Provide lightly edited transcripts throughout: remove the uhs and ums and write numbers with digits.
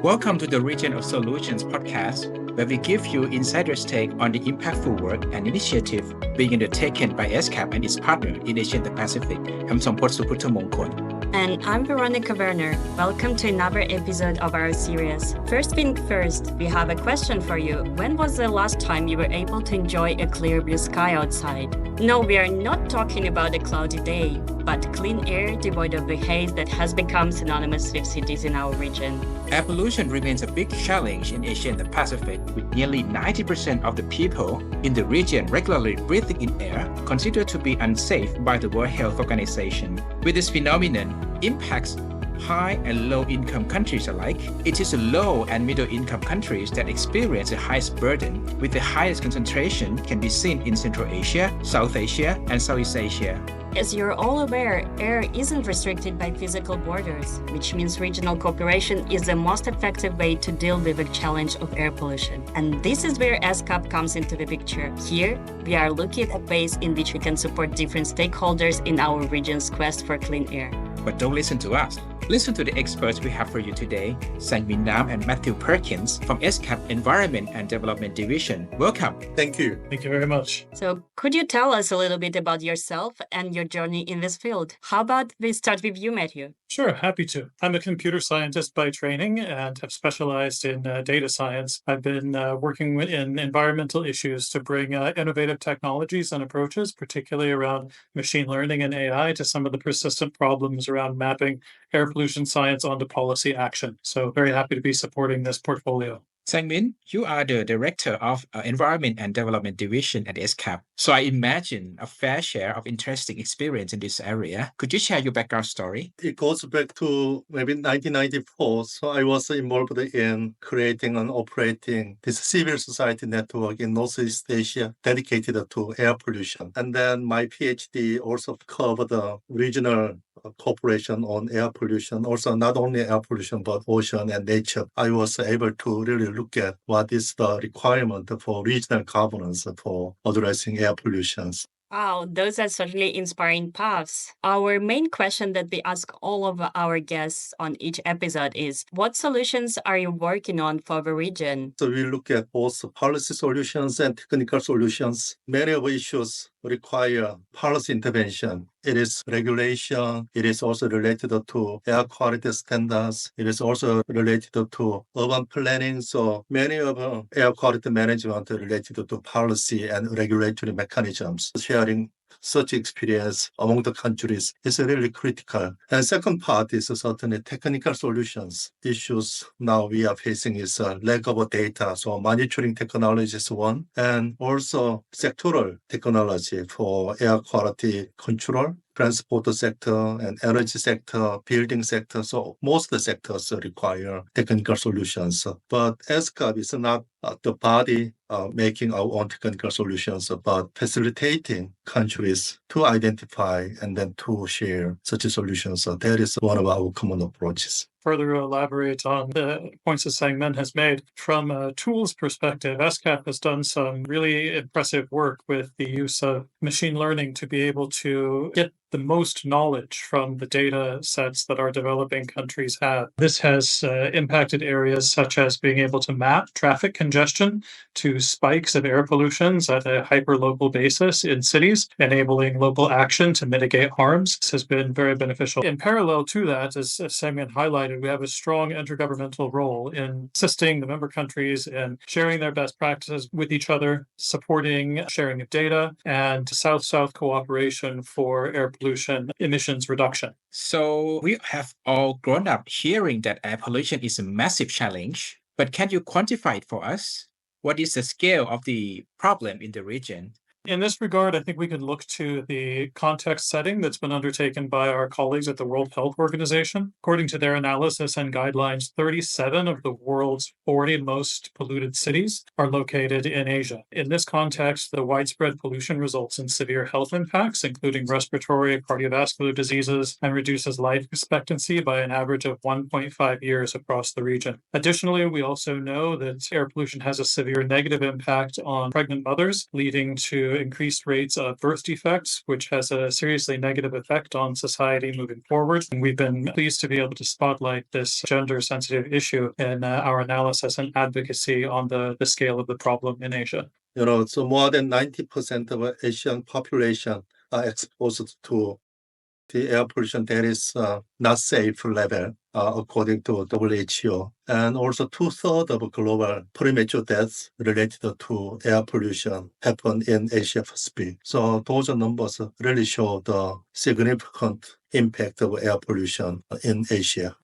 Welcome to the Region of Solutions podcast, where we give you insider's take on the impactful work and initiative being undertaken by ESCAP and its partner in Asia and the Pacific. I'm Sompot Supputhamongkhon. And I'm Veronika Verner. Welcome to another episode of our series. First thing first, we have a question for you. When was the last time you were able to enjoy a clear blue sky outside? No, we are not talking about a cloudy day, but clean air devoid of the haze that has become synonymous with cities in our region. Air pollution remains a big challenge in Asia and the Pacific, with nearly 90% of the people in the region regularly breathing in air considered to be unsafe by the World Health Organization. With this phenomenon, impacts high and low-income countries alike. It is the low and middle-income countries that experience the highest burden, with the highest concentration can be seen in Central Asia, South Asia, and Southeast Asia. As you're all aware, air isn't restricted by physical borders, which means regional cooperation is the most effective way to deal with the challenge of air pollution. And this is where ESCAP comes into the picture. Here, we are looking at ways in which we can support different stakeholders in our region's quest for clean air. But don't listen to us. Listen to the experts we have for you today, Sangmin and Matthew Perkins from ESCAP Environment and Development Division. Welcome. Thank you. Thank you very much. So could you tell us a little bit about yourself and your journey in this field? How about we start with you, Matthew? Sure, happy to. I'm a computer scientist by training and have specialized in data science. I've been working in environmental issues to bring innovative technologies and approaches, particularly around machine learning and AI, to some of the persistent problems around mapping air pollution science onto policy action. So very happy to be supporting this portfolio. Sangmin, you are the Director of Environment and Development Division at ESCAP. So I imagine a fair share of interesting experience in this area. Could you share your background story? It goes back to maybe 1994. So I was involved in creating and operating this civil society network in Northeast Asia dedicated to air pollution. And then my PhD also covered the regional cooperation on air pollution, also not only air pollution, but ocean and nature. I was able to really look at what is the requirement for regional governance for addressing air pollutions. Wow, those are certainly inspiring paths. Our main question that we ask all of our guests on each episode is, what solutions are you working on for the region? So we look at both policy solutions and technical solutions. Many of the issues require policy intervention. It is regulation. It is also related to air quality standards. It is also related to urban planning. So many of air quality management are related to policy and regulatory mechanisms. Sharing such experience among the countries is really critical. And second part is certainly technical solutions. Issues now we are facing is lack of data. So monitoring technology is one, and also sectoral technology for air quality control, transport sector and energy sector, building sector. So most of the sectors require technical solutions. But ESCAP is not the body making our own technical solutions, but facilitating countries to identify and then to share such solutions. So that is one of our common approaches. Further elaborate on the points that Sangmin has made. From a tools perspective, ESCAP has done some really impressive work with the use of machine learning to be able to get the most knowledge from the data sets that our developing countries have. This has impacted areas such as being able to map traffic congestion to spikes of air pollutions at a hyper-local basis in cities, enabling local action to mitigate harms. This has been very beneficial. In parallel to that, as Sangmin highlighted, we have a strong intergovernmental role in assisting the member countries in sharing their best practices with each other, supporting sharing of data, and South-South cooperation for air pollution emissions reduction. So we have all grown up hearing that air pollution is a massive challenge, but can you quantify it for us? What is the scale of the problem in the region? In this regard, I think we could look to the context setting that's been undertaken by our colleagues at the World Health Organization. According to their analysis and guidelines, 37 of the world's 40 most polluted cities are located in Asia. In this context, the widespread pollution results in severe health impacts, including respiratory and cardiovascular diseases, and reduces life expectancy by an average of 1.5 years across the region. Additionally, we also know that air pollution has a severe negative impact on pregnant mothers, leading to to increased rates of birth defects, which has a seriously negative effect on society moving forward. And we've been pleased to be able to spotlight this gender-sensitive issue in our analysis and advocacy on the scale of the problem in Asia. So more than 90% of Asian population are exposed to the air pollution that is not safe level, according to WHO. And also 2/3 of global premature deaths related to air pollution happen in Asia Pacific. So those numbers really show the significant impact of air pollution in Asia.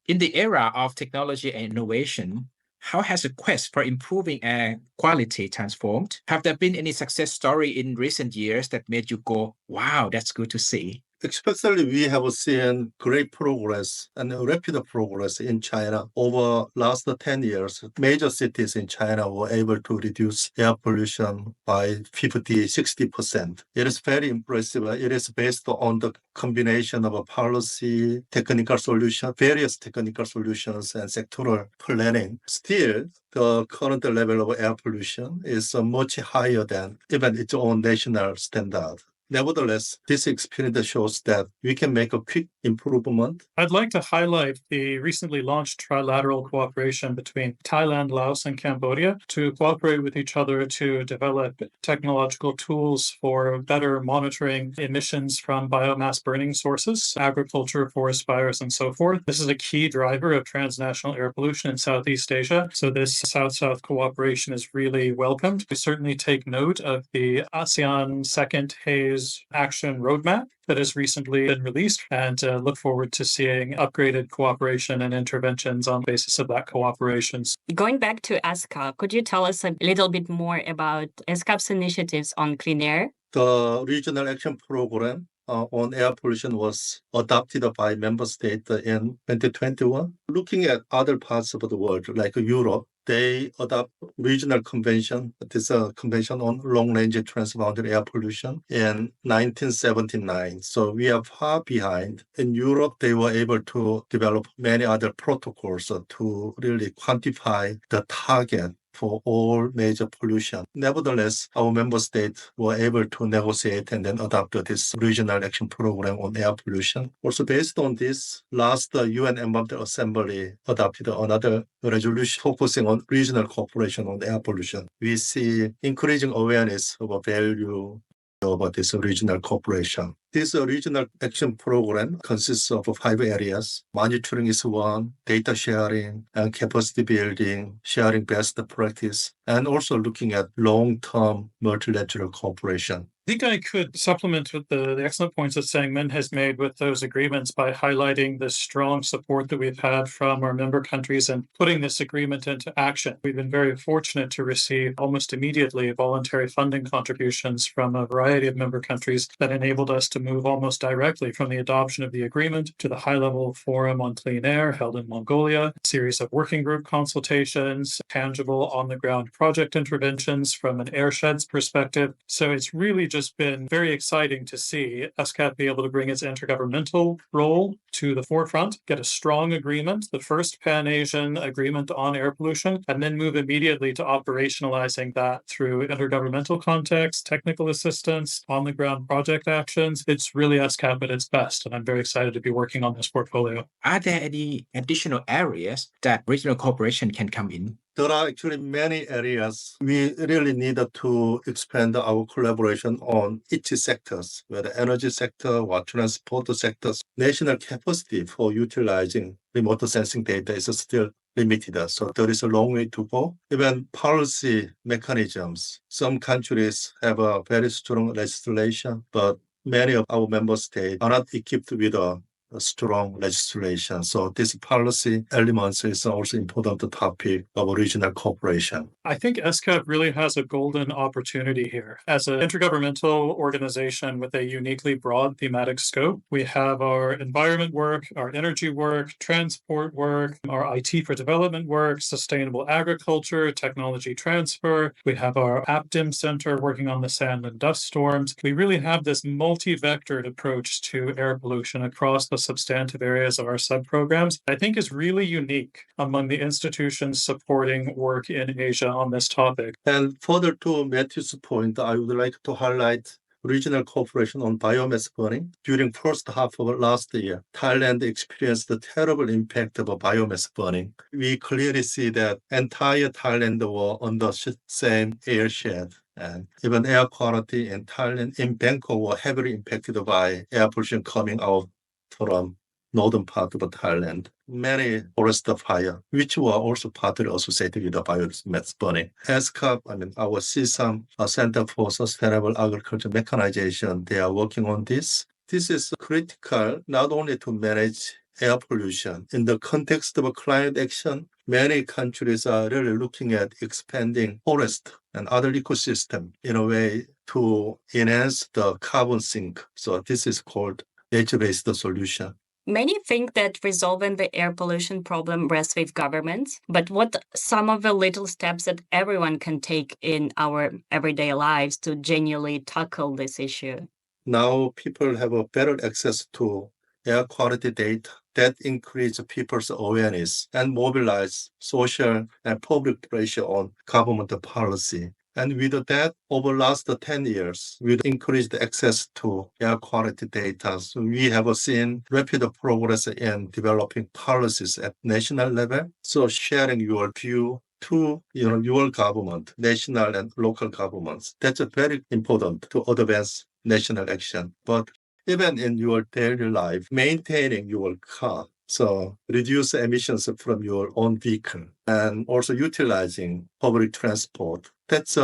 In the era of technology and innovation, how has the quest for improving air quality transformed? Have there been any success story in recent years that made you go, wow, that's good to see? Especially, we have seen great progress and rapid progress in China over last 10 years. Major cities in China were able to reduce air pollution by 50-60%. It is very impressive. It is based on the combination of a policy, technical solution, various technical solutions, and sectoral planning. Still, the current level of air pollution is much higher than even its own national standard. Nevertheless, this experience shows that we can make a quick improvement. I'd like to highlight the recently launched trilateral cooperation between Thailand, Laos, and Cambodia to cooperate with each other to develop technological tools for better monitoring emissions from biomass burning sources, agriculture, forest fires, and so forth. This is a key driver of transnational air pollution in Southeast Asia. So this South-South cooperation is really welcomed. We certainly take note of the ASEAN Second Haze Action Roadmap that has recently been released and look forward to seeing upgraded cooperation and interventions on the basis of that cooperation. Going back to ESCAP, could you tell us a little bit more about ESCAP's initiatives on clean air? The Regional Action Program on air pollution was adopted by member states in 2021. Looking at other parts of the world, like Europe, they adopt regional convention. This is a convention on long-range transboundary air pollution in 1979. So we are far behind. In Europe, they were able to develop many other protocols to really quantify the target for all major pollution. Nevertheless, our member states were able to negotiate and then adopt this regional action program on air pollution. Also based on this, last UN Environmental Assembly adopted another resolution focusing on regional cooperation on air pollution. We see increasing awareness of a value about this regional cooperation. This regional action program consists of 5 areas. Monitoring is one, data sharing and capacity building, sharing best practice, and also looking at long-term multilateral cooperation. I think I could supplement with the excellent points that Sangmin has made with those agreements by highlighting the strong support that we've had from our member countries and putting this agreement into action. We've been very fortunate to receive almost immediately voluntary funding contributions from a variety of member countries that enabled us to move almost directly from the adoption of the agreement to the high-level forum on clean air held in Mongolia, a series of working group consultations, tangible on-the-ground project interventions from an airsheds perspective. So it's really just been very exciting to see ESCAP be able to bring its intergovernmental role to the forefront, get a strong agreement, the first Pan-Asian agreement on air pollution, and then move immediately to operationalizing that through intergovernmental context, technical assistance, on-the-ground project actions. It's really ESCAP at its best, and I'm very excited to be working on this portfolio. Are there any additional areas that regional cooperation can come in? There are actually many areas we really need to expand our collaboration on each sectors, whether energy sector or transport sectors. National capacity for utilizing remote sensing data is still limited, so there is a long way to go. Even policy mechanisms, some countries have a very strong legislation, but many of our member states are not equipped with a strong legislation. So this policy elements is also important topic of regional cooperation. I think ESCAP really has a golden opportunity here. As an intergovernmental organization with a uniquely broad thematic scope, we have our environment work, our energy work, transport work, our IT for development work, sustainable agriculture, technology transfer. We have our APDIM Center working on the sand and dust storms. We really have this multi-vectored approach to air pollution across the most substantive areas of our sub-programs, I think is really unique among the institutions supporting work in Asia on this topic. And further to Matthew's point, I would like to highlight regional cooperation on biomass burning. During first half of last year, Thailand experienced the terrible impact of biomass burning. We clearly see that entire Thailand were on the same airshed. And even air quality in Thailand, in Bangkok, were heavily impacted by air pollution coming out from northern part of Thailand. Many forest fire, which were also partly associated with the biomass burning. ESCAP, our CSAM, Center for Sustainable Agriculture Mechanization, they are working on this. This is critical not only to manage air pollution. In the context of climate action, many countries are really looking at expanding forest and other ecosystem in a way to enhance the carbon sink. So this is called nature-based solution. Many think that resolving the air pollution problem rests with governments, but what some of the little steps that everyone can take in our everyday lives to genuinely tackle this issue? Now people have a better access to air quality data that increase people's awareness and mobilize social and public pressure on government policy. And with that, over the last 10 years, with increased access to air quality data, so we have seen rapid progress in developing policies at national level. So sharing your view to your government, national and local governments, that's very important to advance national action. But even in your daily life, maintaining your car, so reduce emissions from your own vehicle and also utilizing public transport. That's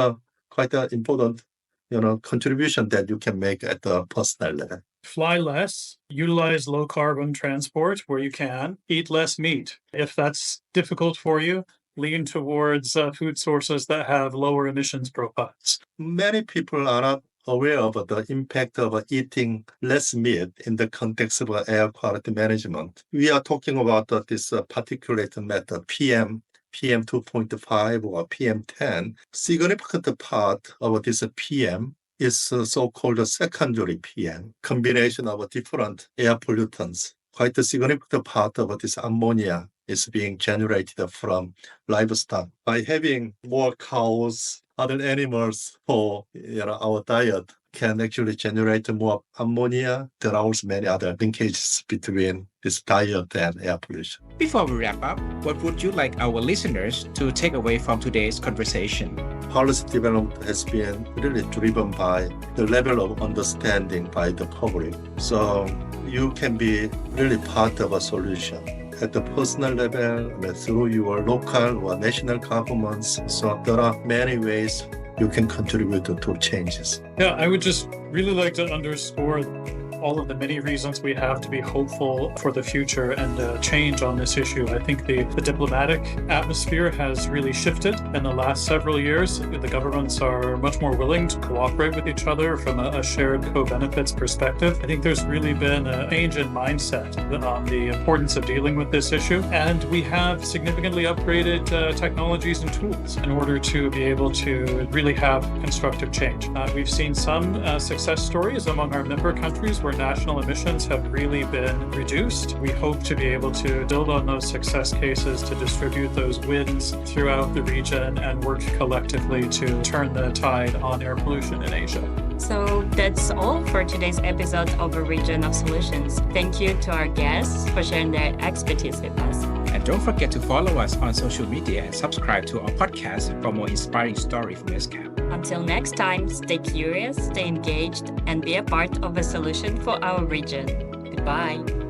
quite an important, contribution that you can make at the personal level. Fly less, utilize low carbon transport where you can, eat less meat. If that's difficult for you, lean towards food sources that have lower emissions profiles. Many people are not aware of the impact of eating less meat in the context of air quality management. We are talking about this particulate matter, PM 2.5 or PM10. Significant part of this PM is so-called secondary PM, combination of different air pollutants. Quite a significant part of this ammonia is being generated from livestock. By having more cows, other animals for our diet can actually generate more ammonia. There are also many other linkages between this diet and air pollution. Before we wrap up, what would you like our listeners to take away from today's conversation? Policy development has been really driven by the level of understanding by the public. So you can be really part of a solution at the personal level, through your local or national governments. So there are many ways you can contribute to changes. Yeah, I would just really like to underscore all of the many reasons we have to be hopeful for the future and change on this issue. I think the diplomatic atmosphere has really shifted in the last several years. The governments are much more willing to cooperate with each other from a shared co-benefits perspective. I think there's really been a change in mindset on the importance of dealing with this issue. And we have significantly upgraded technologies and tools in order to be able to really have constructive change. We've seen some success stories among our member countries where national emissions have really been reduced. We hope to be able to build on those success cases to distribute those wins throughout the region and work collectively to turn the tide on air pollution in Asia. So that's all for today's episode of A Region of Solutions. Thank you to our guests for sharing their expertise with us. And don't forget to follow us on social media and subscribe to our podcast for more inspiring stories from ESCAP. Until next time, stay curious, stay engaged, and be a part of a solution for our region. Goodbye.